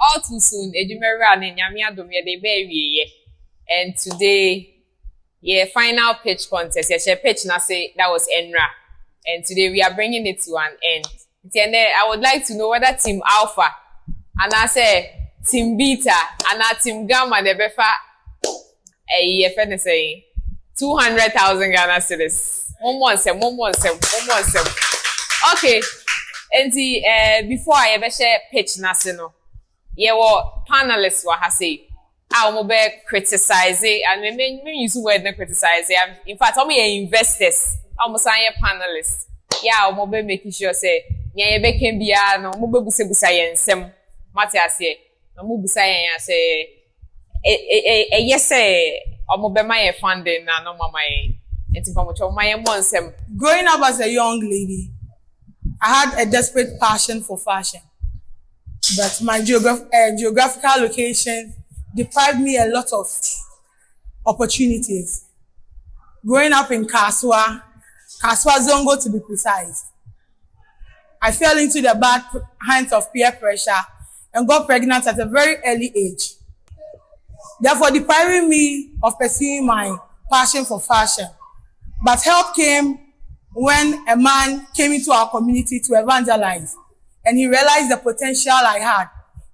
all too soon. Adwumawura and Nyame adom ye dey be and today, final pitch contest. Yeah, pitch na say that was Enra. And today we are bringing it to an end. I would like to know whether Team Alpha and I say Team Beta and our Team Gamma the befa say 200,000 Ghana cedis. One more. Okay. And before I ever share pitch national, panelists were say I be criticize it and me use the word criticize it. In fact, I'm investors. I'm saying panelists. I'm be making sure say be can be no mo be busa yensem. Mate ase. No mo busa yen say yes say I'm be my funding na no mama yen. Enti pa mo cho my monsem. Growing up as a young lady, I had a desperate passion for fashion, but my geographical location deprived me a lot of opportunities. Growing up in Kaswa Zongo to be precise, I fell into the bad hands of peer pressure and got pregnant at a very early age, therefore depriving me of pursuing my passion for fashion. But help came when a man came into our community to evangelize, and he realized the potential I had,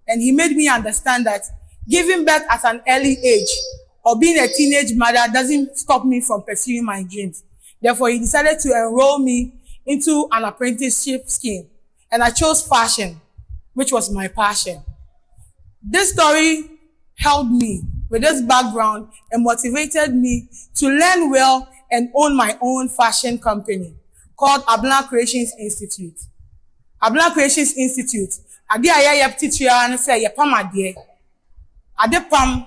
and he made me understand that giving birth at an early age or being a teenage mother doesn't stop me from pursuing my dreams. Therefore, he decided to enroll me into an apprenticeship scheme, and I chose fashion, which was my passion. This story helped me with this background and motivated me to learn well and own my own fashion company called Adwumawura Creations Institute. Adwumawura Creations Institute, ade ayaya titria na say ye pam ade. Ade pam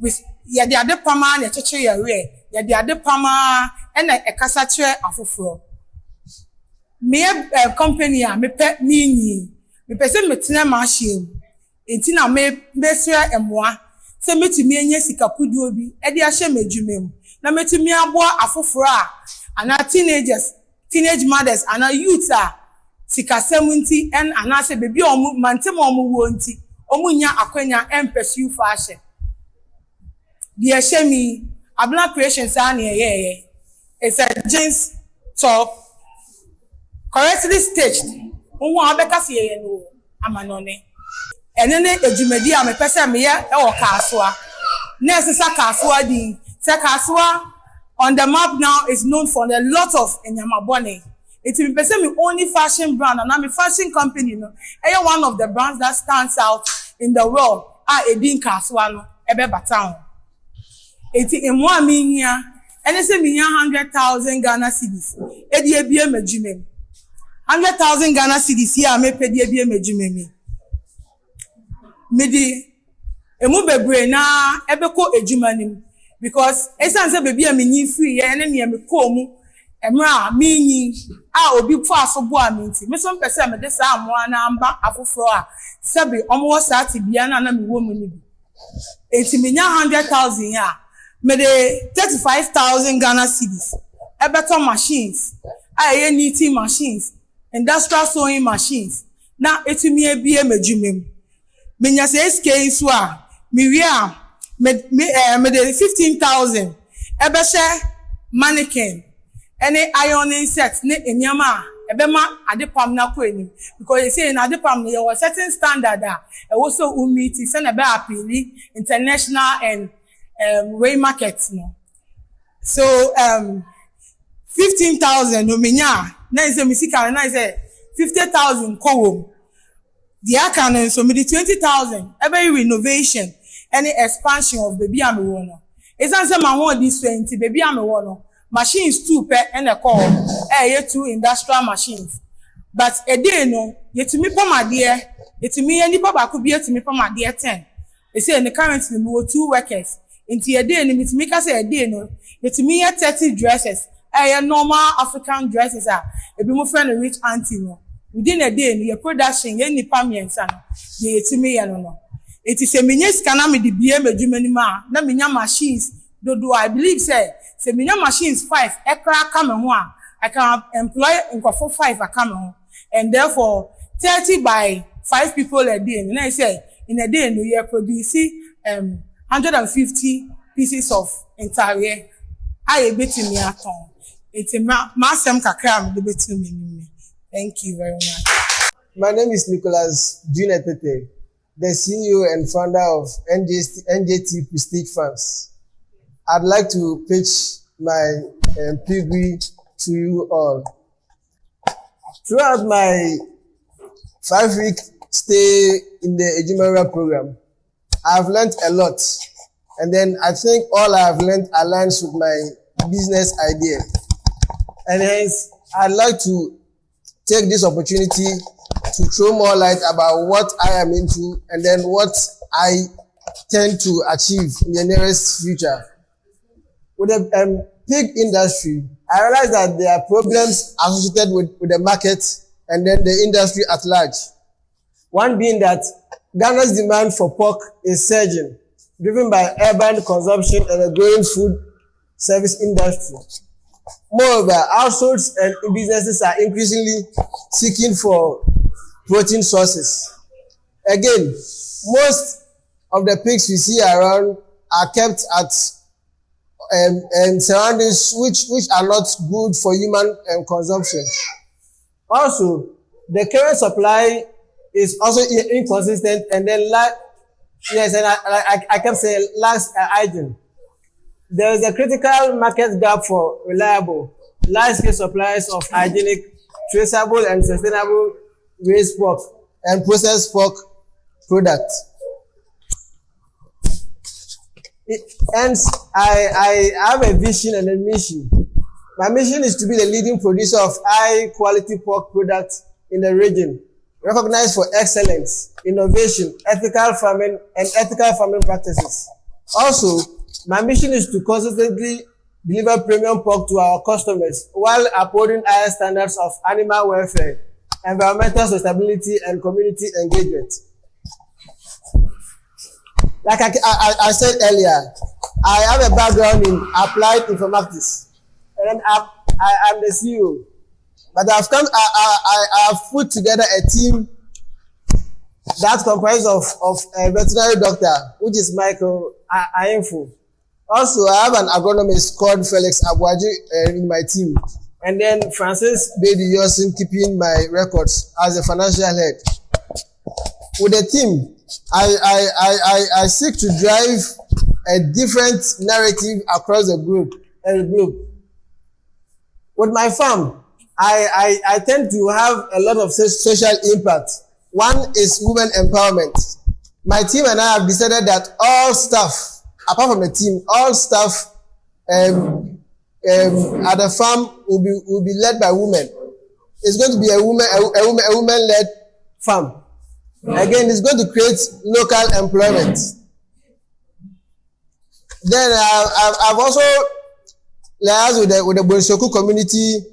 with ye de ade pam na cheche ye we, ye de ade pam na ekasa kire afoforo. Me company a me pe me pese metena ma hiem. Enti na me sere emoa se metumi enye sikapudu obi e de ahye medwumem. Na metumi aboa afoforo ana teenage mothers ana youths sikasem nti en ana se bebi omu mantem omu wo nti omu nya akwanya en pursue fashion. The Shemi Adwumawura Creations it's a jeans top correctly stitched. Who abeka se ye no amanone. Enene ejumedi a me pese me ye e wo Kaswa. Na esesa Kaswa din. Kaswa on the map now is known for a lot of enyamabone. It will be the only fashion brand and I'm a fashion company. No, one of the brands that stands out in the world. Edin Kaswa no ebe batown. It in 1 million and it's a 100,000 Ghana cedis. Edi ebie medwumem. 100,000 Ghana cedis here me pedi ebie medwumem. Medi emu bebre na ebeko edwumanim. Because esan say baby am nyi free ye na ne me ko mu emra me nyi obi fo asobo aminti me so pese me de sa amoa na amba afoforo sabe omo sa ti bia na me wo mu ni bi enti me nya 100,000 ya me de 35,000 Ghana cedis ebeton machines ye knitting machines, industrial sewing machines na etumi ebie medwumem me nya say SK so me wi me de 15,000 ebe she mannequin any ironing set ne enyama ebe ma adepam na ko enim because they say na adepam ne was certain standard e wo so umiti se na be appeal international and way markets no so 15,000 no menya na is me sika na is 50,000 ko the account so me the 20,000 ebe renovation any expansion of baby amewono. It's answer my one this 20 baby amewono. Machines too per and a call. Ye two industrial machines. But a day no, yet to me for my dear, yet to me any papa could be to me for my dear 10. They say in the currently we were 2 workers. Into a day and it's make us a day no, yet to me 30 dresses. Normal African dresses are a bit more friend a rich auntie no. Within a day, your production, any pamian son, ye to me no. It is a minies can me the BM Jumanima, na minya machines, do I believe say minya machines 5, ekra come one. I can employ in for 5 a come and therefore 30 by 5 people a day. And I say in a day, you produce 150 pieces of entire. I bet in your tongue. It's a massam kakram, the between me. Thank you very much. My name is Nicholas Junetete, the CEO and founder of NJT Prestige Farms. I'd like to pitch my pedigree to you all. Throughout my 5-week stay in the Adwumawura program, I've learned a lot. And then I think all I've learned aligns with my business idea. And hence, I'd like to take this opportunity to throw more light about what I am into and then what I tend to achieve in the nearest future. With the pig industry, I realize that there are problems associated with the market and then the industry at large. One being that Ghana's demand for pork is surging, driven by urban consumption and a growing food service industry. Moreover, households and businesses are increasingly seeking for protein sources. Again, most of the pigs we see around are kept at surroundings which are not good for human consumption. Also, the current supply is also inconsistent and then I kept saying last hygiene. There is a critical market gap for reliable, large-scale supplies of hygienic, traceable, and sustainable raised pork and processed pork products. Hence, I have a vision and a mission. My mission is to be the leading producer of high-quality pork products in the region, recognized for excellence, innovation, ethical farming practices. Also, my mission is to consistently deliver premium pork to our customers while upholding higher standards of animal welfare, environmental sustainability, and community engagement. Like I said earlier, I have a background in applied informatics, and I'm the CEO. But I have put together a team that comprises of a veterinary doctor, which is Michael Ayinfo. Also, I have an agronomist called Felix Abuaji in my team. And then Francis Baby Yosin keeping my records as a financial head. With the team, I seek to drive a different narrative across the globe. With my farm, I tend to have a lot of social impact. One is women empowerment. My team and I have decided that all staff, apart from the team, all staff at the farm will be led by women. It's going to be a woman-led farm. Again, it's going to create local employment. Then I've also liaised with the Bonshoku community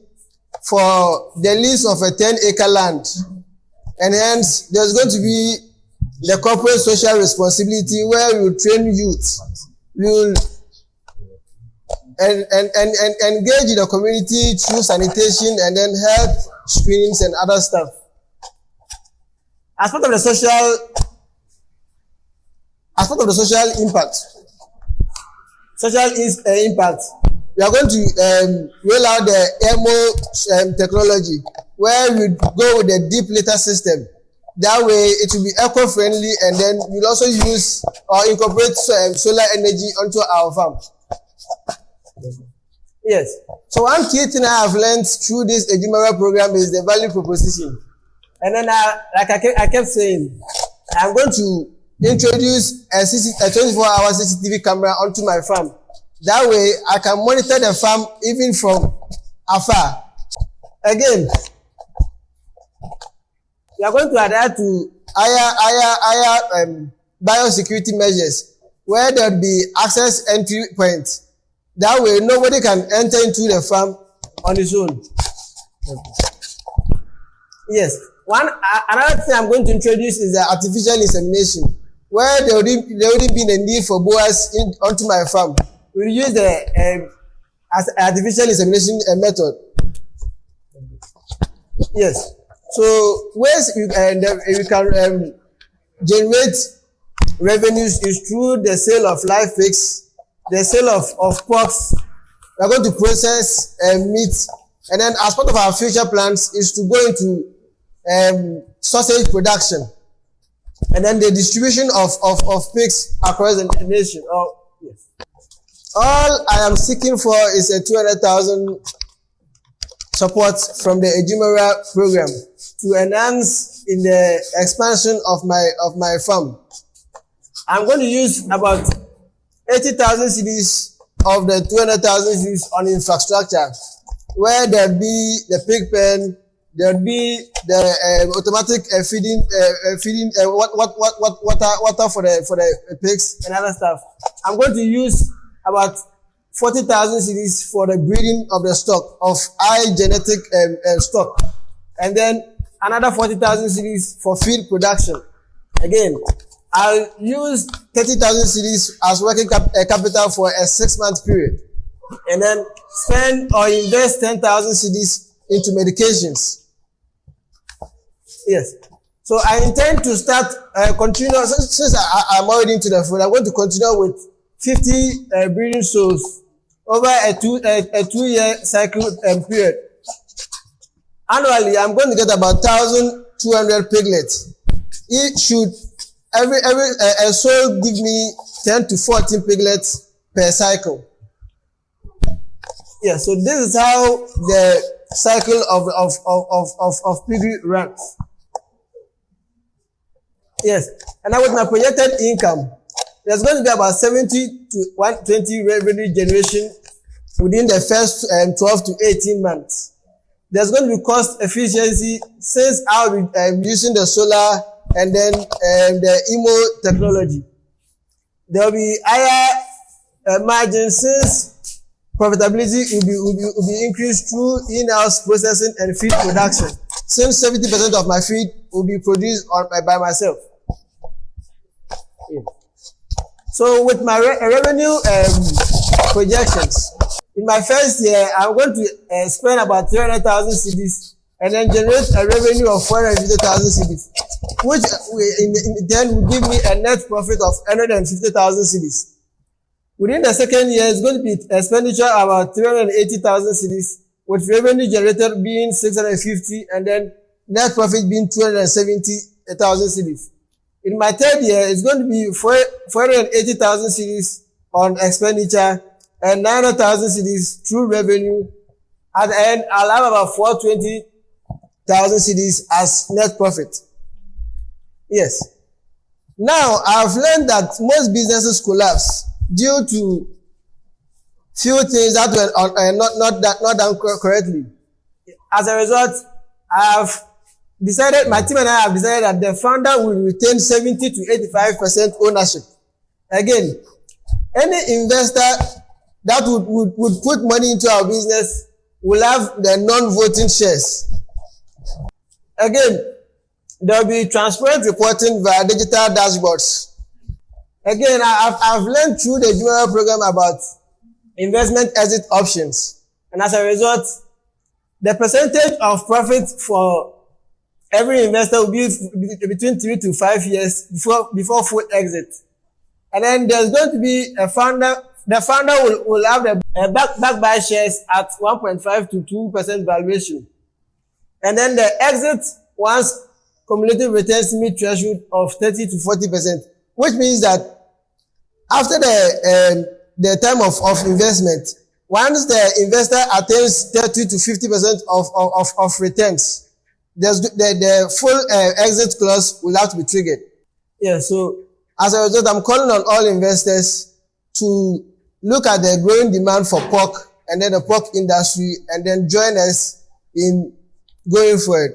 for the lease of a 10-acre land. And hence, there's going to be the corporate social responsibility where we will train youth. We will engage in the community through sanitation and then health screenings and other stuff. As part of the social impact, we are going to roll out the EMO technology, where we go with the deep litter system. That way, it will be eco-friendly, and then we'll also use or incorporate solar energy onto our farm. Yes. So one key thing I have learned through this Adwumawura program is the value proposition. And then, I kept saying, I'm going to introduce a 24-hour CCTV camera onto my farm. That way, I can monitor the farm even from afar. Again, we are going to adhere to higher biosecurity measures, where there will be access entry points. That way, nobody can enter into the farm on his own. Yes. Another thing I'm going to introduce is the artificial insemination, where there wouldn't be the need for boas onto my farm. We'll use the artificial insemination method. Yes. So ways we can generate revenues is through the sale of live pigs, the sale of porks. We are going to process meat, and then as part of our future plans is to go into sausage production, and then the distribution of pigs across the nation. Yes. All I am seeking for is a 200,000 support from the Adwumawura program to enhance in the expansion of my farm. I'm going to use about 80,000 cedis of the 200,000 cedis on infrastructure, where there'll be the pig pen, there'll be the automatic feeding water for the pigs and other stuff. I'm going to use about 40,000 cedis for the breeding of the stock of high genetic stock, and then another 40,000 cedis for feed production. Again, I'll use 30,000 cedis as working capital for a 6-month period, and then spend or invest 10,000 cedis into medications. Yes. So I intend to start continue since I'm already into the food. I'm going to continue with 50 breeding shows over a 2-year cycle period. Annually, I'm going to get about 1,200 piglets. It should a sow give me 10 to 14 piglets per cycle. Yeah, so this is how the cycle of piggery runs. Yes, and now with my projected income, there's going to be about 70 to 120 revenue generation within the first 12 to 18 months. There's going to be cost efficiency since I'll be using the solar and then the IMO technology. There will be higher margins since profitability will be increased through in-house processing and feed production, since 70% of my feed will be produced by myself. Yeah. So with my revenue projections, in my first year, I'm going to spend about 300,000 cedis and then generate a revenue of 450,000 cedis, which then will give me a net profit of 150,000 cedis. Within the second year, it's going to be expenditure about 380,000 cedis, with revenue generated being 650 and then net profit being 270,000 cedis. In my third year, it's going to be 480,000 cedis on expenditure and 900,000 cedis through revenue. At the end, I'll have about 420,000 cedis as net profit. Yes. Now, I've learned that most businesses collapse due to few things that were not done correctly. As a result, my team and I have decided that the founder will retain 70 to 85% ownership. Again, any investor that would put money into our business will have the non-voting shares. Again, there will be transparent reporting via digital dashboards. Again, I've learned through the Adwumawura program about investment exit options. And as a result, the percentage of profit for every investor will be between 3 to 5 years before full exit. And then there's going to be a founder. The founder will have the back buy shares at 1.5 to 2% valuation. And then the exit once cumulative returns meet threshold of 30 to 40%, which means that after the time of investment, once the investor attains 30 to 50% of returns, the full exit clause will have to be triggered. Yeah, so as a result, I'm calling on all investors to look at the growing demand for pork and then the pork industry, and then join us in going for it.